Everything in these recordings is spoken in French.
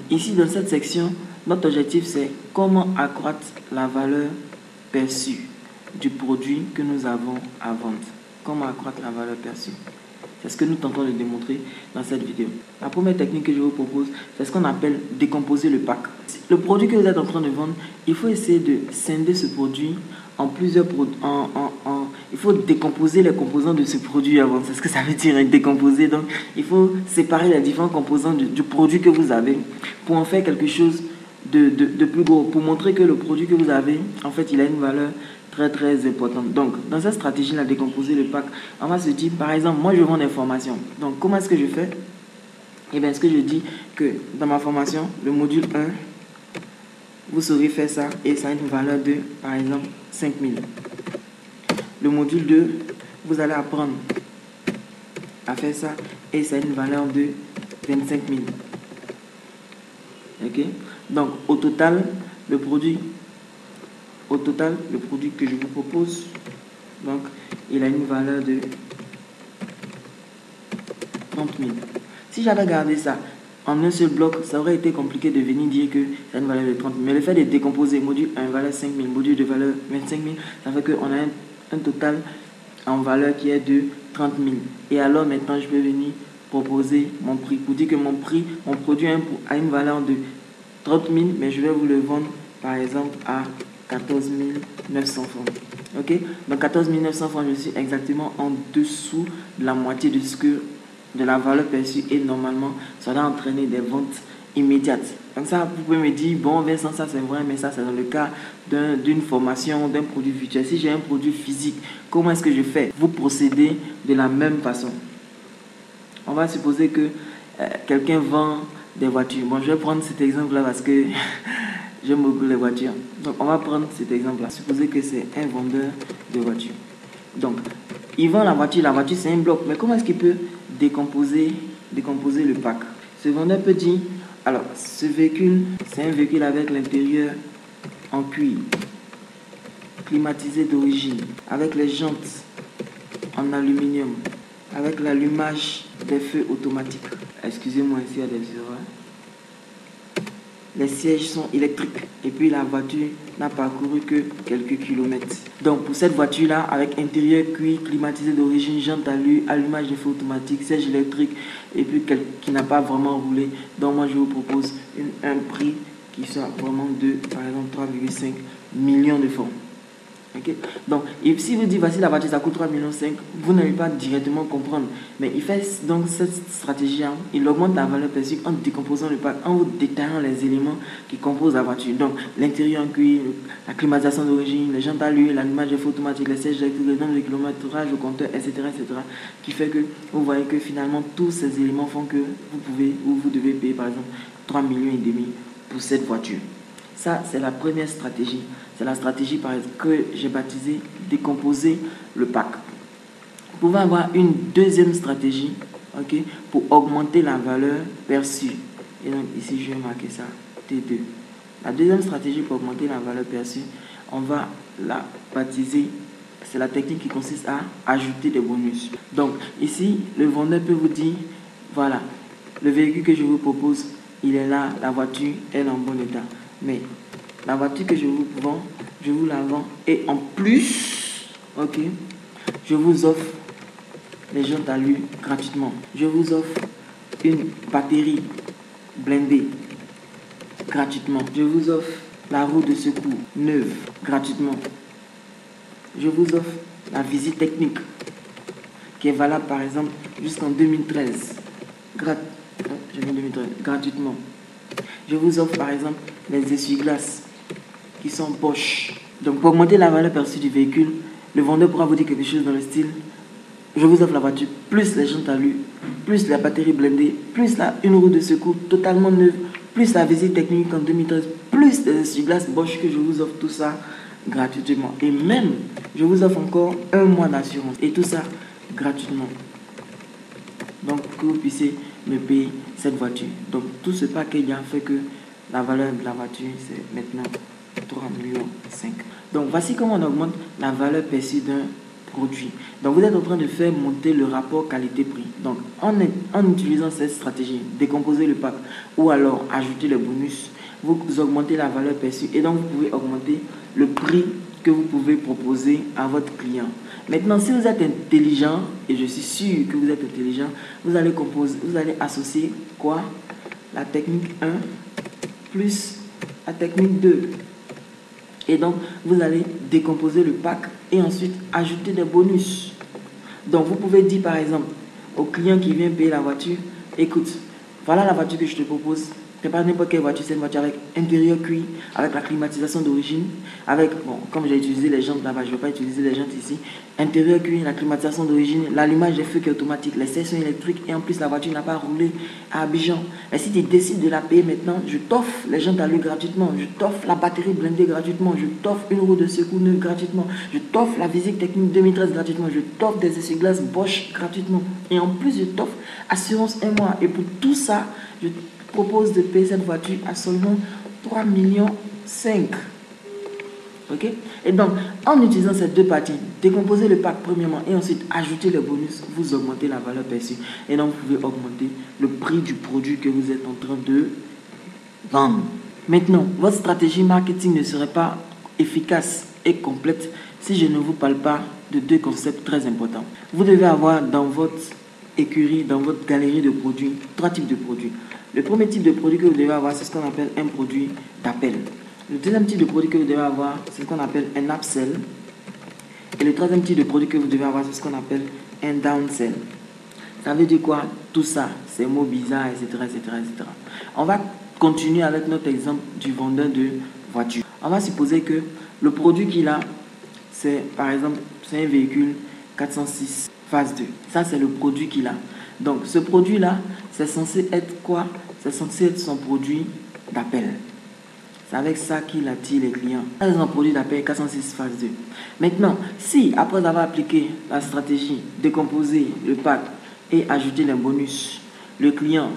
ici dans cette section, notre objectif c'est comment accroître la valeur perçue du produit que nous avons à vendre. Comment accroître la valeur perçue. C'est ce que nous tentons de démontrer dans cette vidéo. La première technique que je vous propose, c'est ce qu'on appelle décomposer le pack. Le produit que vous êtes en train de vendre, il faut essayer de scinder ce produit en plusieurs produits. Il faut décomposer les composants de ce produit avant. C'est ce que ça veut dire, décomposer. Donc, il faut séparer les différents composants du produit que vous avez pour en faire quelque chose de plus gros. Pour montrer que le produit que vous avez, en fait, il a une valeur très importante. Donc, dans cette stratégie-là, décomposer le pack, on va se dire, par exemple, moi, je vends des formations. Donc, comment est-ce que je fais? Eh bien, ce que je dis que dans ma formation, le module 1, vous saurez faire ça et ça a une valeur de, par exemple, 5000. Le module 2, vous allez apprendre à faire ça et ça a une valeur de 25 000. Ok? Donc, au total, le produit que je vous propose, donc, il a une valeur de 30 000. Si j'avais gardé ça en un seul bloc, ça aurait été compliqué de venir dire que c'est une valeur de 30 000. Mais le fait de décomposer module 1 valeur 5 000, module 2 valeur 25 000, ça fait qu'on a un total en valeur qui est de 30 000. Et alors maintenant, je peux venir proposer mon prix. Pour dire que mon produit a une valeur de 30 000, mais je vais vous le vendre par exemple à 14 900 francs. Ok? Donc 14 900 francs, je suis exactement en dessous de la moitié de la valeur perçue et normalement, ça doit entraîner des ventes immédiates. Donc ça, vous pouvez me dire, bon Vincent, ça c'est vrai, mais ça c'est dans le cas d'une formation, d'un produit virtuel. Si j'ai un produit physique, comment est-ce que je fais? Vous procédez de la même façon. On va supposer que quelqu'un vend des voitures. Bon, je vais prendre cet exemple-là parce que j'aime beaucoup les voitures. Donc, on va prendre cet exemple-là. Supposez que c'est un vendeur de voitures. Donc, il vend la voiture c'est un bloc. Mais comment est-ce qu'il peut décomposer le pack? Ce vendeur peut dire, alors, ce véhicule, c'est un véhicule avec l'intérieur en cuir, climatisé d'origine, avec les jantes en aluminium, avec l'allumage des feux automatiques. Excusez-moi, ici il y a des erreurs. Les sièges sont électriques et puis la voiture n'a parcouru que quelques kilomètres. Donc pour cette voiture-là, avec intérieur cuir, climatisé d'origine, jante allumage de feu automatique, siège électrique et puis qui n'a pas vraiment roulé, donc moi je vous propose un prix qui soit vraiment de, par exemple, 3,5 millions de francs. Okay? Donc, et si vous dites, voici la voiture, ça coûte 3,5 millions, vous n'allez pas directement comprendre. Mais il fait donc cette stratégie, il augmente la valeur perçue en décomposant le pack, en vous détaillant les éléments qui composent la voiture. Donc, l'intérieur en cuir, la climatisation d'origine, les jantes à l'huile, l'allumage de feu automatique, les sièges électriques, le nombre de kilométrage au compteur, etc., qui fait que vous voyez que finalement, tous ces éléments font que vous pouvez ou vous devez payer, par exemple, 3,5 millions pour cette voiture. Ça, c'est la première stratégie. C'est la stratégie que j'ai baptisée décomposer le pack. Vous pouvez avoir une deuxième stratégie, okay, pour augmenter la valeur perçue. Et donc ici, je vais marquer ça, T2. La deuxième stratégie pour augmenter la valeur perçue, on va la baptiser, c'est la technique qui consiste à ajouter des bonus. Donc ici, le vendeur peut vous dire, voilà, le véhicule que je vous propose, il est là, la voiture est en bon état. Mais la voiture que je vous vends, je vous la vends. Et en plus, ok, je vous offre les jantes à l'huile gratuitement. Je vous offre une batterie blindée gratuitement. Je vous offre la roue de secours neuve gratuitement. Je vous offre la visite technique qui est valable par exemple jusqu'en 2013. Gratuitement. Je vous offre par exemple les essuie-glaces qui sont Bosch. Donc pour augmenter la valeur perçue du véhicule, le vendeur pourra vous dire quelque chose dans le style: je vous offre la voiture, plus les jantes à l'huile, plus la batterie blindée, plus une roue de secours totalement neuve, plus la visite technique en 2013, plus les essuie-glaces Bosch que je vous offre tout ça gratuitement. Et même, je vous offre encore 1 mois d'assurance. Et tout ça gratuitement. Donc que vous puissiez me payer cette voiture. Donc tout ce package a fait que la valeur de la voiture, c'est maintenant 3,5 millions. Donc voici comment on augmente la valeur perçue d'un produit. Donc vous êtes en train de faire monter le rapport qualité-prix. Donc en utilisant cette stratégie, décomposer le pack ou alors ajouter les bonus, vous augmentez la valeur perçue et donc vous pouvez augmenter le prix que vous pouvez proposer à votre client. Maintenant, si vous êtes intelligent, et je suis sûr que vous êtes intelligent, vous allez associer quoi? La technique 1 plus la technique 2. Et donc, vous allez décomposer le pack et ensuite ajouter des bonus. Donc, vous pouvez dire par exemple au client qui vient payer la voiture, écoute, voilà la voiture que je te propose. C'est pas n'importe quelle voiture, c'est une voiture avec intérieur cuit, avec la climatisation d'origine, avec, bon, comme j'ai utilisé les jantes là-bas, je ne vais pas utiliser les jantes ici, intérieur cuit, la climatisation d'origine, l'allumage des feux qui est automatique, les sections électriques, et en plus la voiture n'a pas roulé à Abidjan. Et si tu décides de la payer maintenant, je t'offre les jantes à l'huile gratuitement, je t'offre la batterie blindée gratuitement, je t'offre une roue de secours neuve gratuitement, je t'offre la visite technique 2013 gratuitement, je t'offre des essuie-glaces Bosch gratuitement, et en plus je t'offre assurance 1 mois. Et pour tout ça, je propose de payer cette voiture à seulement 3,5 millions. Ok? Et donc, en utilisant ces deux parties, décomposer le pack premièrement et ensuite ajouter les bonus, vous augmentez la valeur perçue. Et donc, vous pouvez augmenter le prix du produit que vous êtes en train de vendre. Maintenant, votre stratégie marketing ne serait pas efficace et complète si je ne vous parle pas de deux concepts très importants. Vous devez avoir dans votre écurie, dans votre galerie de produits, 3 types de produits. Le premier type de produit que vous devez avoir, c'est ce qu'on appelle un produit d'appel. Le deuxième type de produit que vous devez avoir, c'est ce qu'on appelle un upsell. Et le troisième type de produit que vous devez avoir, c'est ce qu'on appelle un downsell. Ça veut dire quoi? Tout ça, ces mots bizarres, etc., etc., etc. On va continuer avec notre exemple du vendeur de voiture. On va supposer que le produit qu'il a, c'est par exemple, c'est un véhicule 406 phase 2. Ça, c'est le produit qu'il a. Donc, ce produit-là, c'est censé être quoi? C'est censé être son produit d'appel. C'est avec ça qu'il attire les clients. C'est un produit d'appel 406 phase 2. Maintenant, si après avoir appliqué la stratégie, décomposer le pack et ajouter les bonus, le client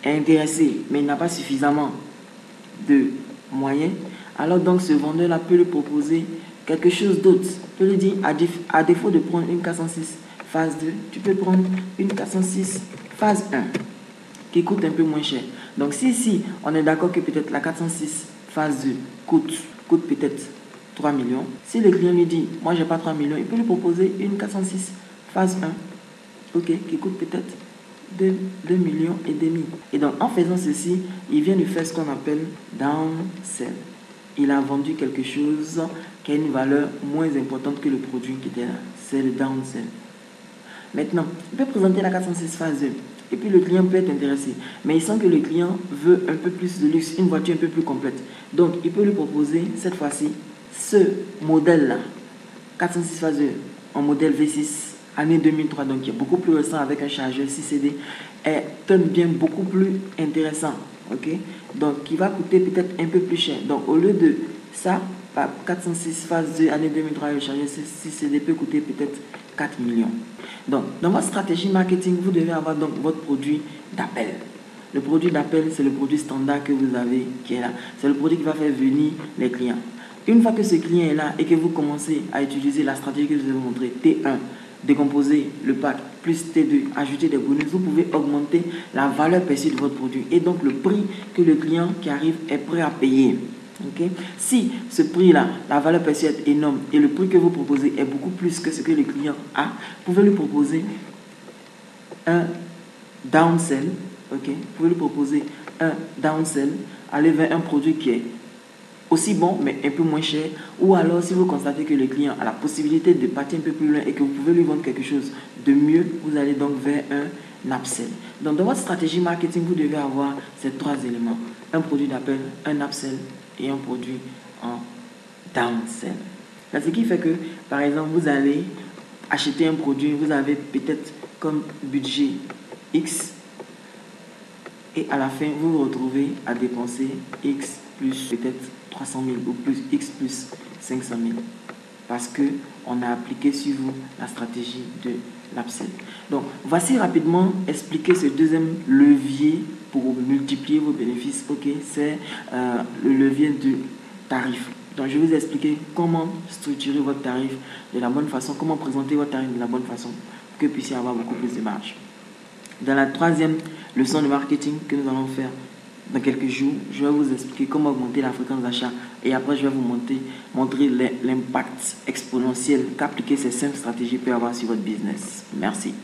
est intéressé, mais il n'a pas suffisamment de moyens, alors donc ce vendeur-là peut lui proposer quelque chose d'autre. Peut lui dire, à défaut de prendre une 406 phase 2, tu peux prendre une 406 phase 1 qui coûte un peu moins cher. Donc si on est d'accord que peut-être la 406 phase 2 coûte peut-être 3 millions, si le client lui dit, moi j'ai pas 3 millions, il peut lui proposer une 406 phase 1, ok, qui coûte peut-être 2 millions et demi. Et donc en faisant ceci, il vient de faire ce qu'on appelle downsell. Il a vendu quelque chose qui a une valeur moins importante que le produit qui était là. C'est le downsell. Maintenant, il peut présenter la 406 phase 2 et puis le client peut être intéressé. Mais il sent que le client veut un peu plus de luxe, une voiture un peu plus complète. Donc, il peut lui proposer cette fois-ci ce modèle-là, 406 phase 2 en modèle V6, année 2003, donc qui est beaucoup plus récent avec un chargeur 6 CD, est un bien beaucoup plus intéressant. Ok? Donc, qui va coûter peut-être un peu plus cher. Donc, au lieu de ça, 406 phase 2 année 2003, le chargeur 6 CD peut coûter peut-être 4 millions. Donc, dans votre stratégie marketing, vous devez avoir donc votre produit d'appel. Le produit d'appel, c'est le produit standard que vous avez qui est là. C'est le produit qui va faire venir les clients. Une fois que ce client est là et que vous commencez à utiliser la stratégie que je vous ai montrée, T1, décomposer le pack, plus T2, ajouter des bonus, vous pouvez augmenter la valeur perçue de votre produit et donc le prix que le client qui arrive est prêt à payer. Okay? Si ce prix-là, la valeur perçue est énorme et le prix que vous proposez est beaucoup plus que ce que le client a, vous pouvez lui proposer un downsell. Okay? Vous pouvez lui proposer un downsell, aller vers un produit qui est aussi bon mais un peu moins cher, ou alors si vous constatez que le client a la possibilité de partir un peu plus loin et que vous pouvez lui vendre quelque chose de mieux, vous allez donc vers un upsell. Donc dans votre stratégie marketing, vous devez avoir ces 3 éléments: un produit d'appel, un upsell et un produit en downsell. C'est ce qui fait que, par exemple, vous allez acheter un produit, vous avez peut-être comme budget X et à la fin, vous vous retrouvez à dépenser X plus peut-être 300 000 ou plus X plus 500 000 parce qu'on a appliqué sur vous la stratégie de l'upsell. Donc, voici rapidement expliquer ce deuxième levier pour multiplier vos bénéfices. Ok, c'est le levier du tarif. Donc, je vais vous expliquer comment structurer votre tarif de la bonne façon, comment présenter votre tarif de la bonne façon pour que vous puissiez avoir beaucoup plus de marge. Dans la troisième leçon de marketing que nous allons faire dans quelques jours, je vais vous expliquer comment augmenter la fréquence d'achat et après je vais vous montrer l'impact exponentiel qu'appliquer ces 5 stratégies peut avoir sur votre business. Merci.